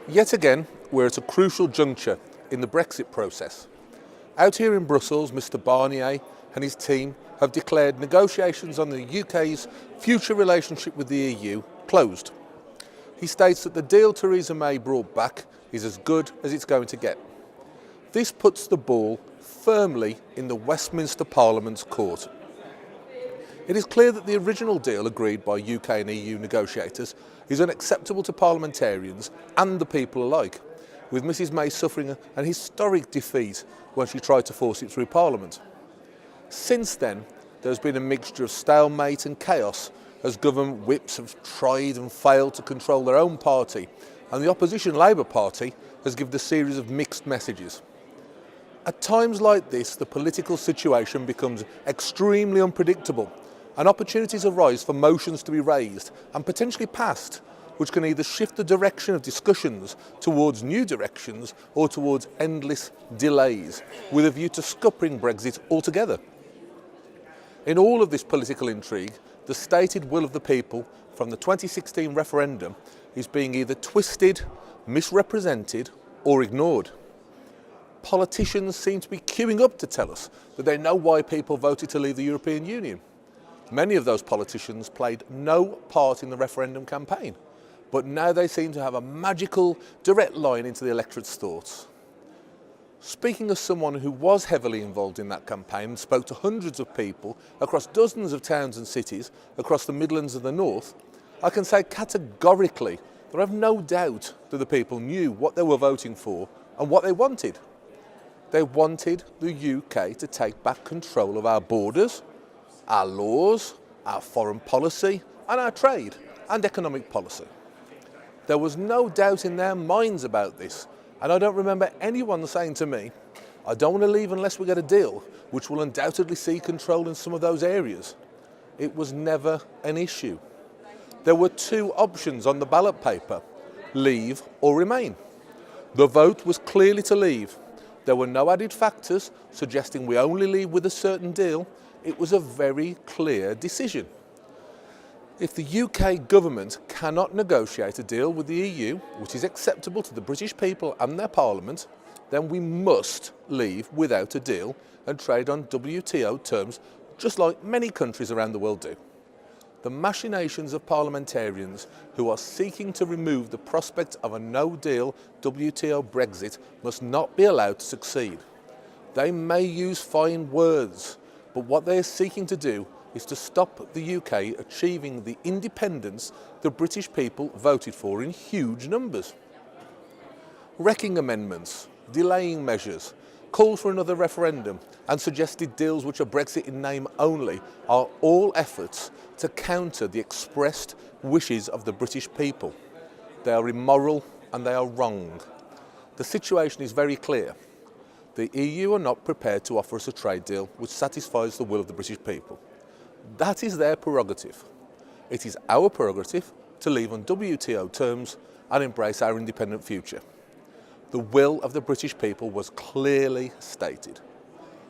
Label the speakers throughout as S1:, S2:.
S1: Yet again, we're at a crucial juncture in the Brexit process. Out here in Brussels, Mr Barnier and his team have declared negotiations on the UK's future relationship with the EU closed. He states that the deal Theresa May brought back is as good as it's going to get. This puts the ball firmly in the Westminster Parliament's court. It is clear that the original deal agreed by UK and EU negotiators is unacceptable to parliamentarians and the people alike, with Mrs May suffering an historic defeat when she tried to force it through Parliament. Since then, there's been a mixture of stalemate and chaos as government whips have tried and failed to control their own party, and the opposition Labour Party has given a series of mixed messages. At times like this, the political situation becomes extremely unpredictable, and opportunities arise for motions to be raised and potentially passed, which can either shift the direction of discussions towards new directions or towards endless delays, with a view to scuppering Brexit altogether. In all of this political intrigue, the stated will of the people from the 2016 referendum is being either twisted, misrepresented, or ignored. Politicians seem to be queuing up to tell us that they know why people voted to leave the European Union. Many of those politicians played no part in the referendum campaign, but now they seem to have a magical direct line into the electorate's thoughts. Speaking as someone who was heavily involved in that campaign and spoke to hundreds of people across dozens of towns and cities across the Midlands and the North, I can say categorically that I have no doubt that the people knew what they were voting for and what they wanted. They wanted the UK to take back control of our borders, our laws, our foreign policy, and our trade and economic policy. There was no doubt in their minds about this, and I don't remember anyone saying to me, I don't want to leave unless we get a deal, which will undoubtedly see control in some of those areas. It was never an issue. There were two options on the ballot paper, leave or remain. The vote was clearly to leave. There were no added factors suggesting we only leave with a certain deal. It was a very clear decision. If the UK government cannot negotiate a deal with the EU, which is acceptable to the British people and their parliament, then we must leave without a deal and trade on WTO terms, just like many countries around the world do. The machinations of parliamentarians who are seeking to remove the prospect of a no-deal WTO Brexit must not be allowed to succeed. They may use fine words, but what they are seeking to do is to stop the UK achieving the independence the British people voted for in huge numbers. Wrecking amendments, delaying measures, calls for another referendum and suggested deals which are Brexit in name only are all efforts to counter the expressed wishes of the British people. They are immoral and they are wrong. The situation is very clear. The EU are not prepared to offer us a trade deal which satisfies the will of the British people. That is their prerogative. It is our prerogative to leave on WTO terms and embrace our independent future. The will of the British people was clearly stated.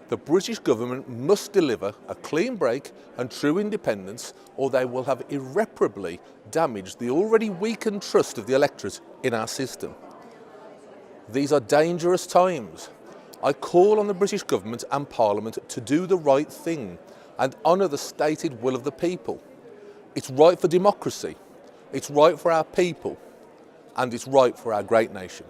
S1: The British government must deliver a clean break and true independence, or they will have irreparably damaged the already weakened trust of the electorate in our system. These are dangerous times. I call on the British government and Parliament to do the right thing and honour the stated will of the people. It's right for democracy, it's right for our people, and it's right for our great nation.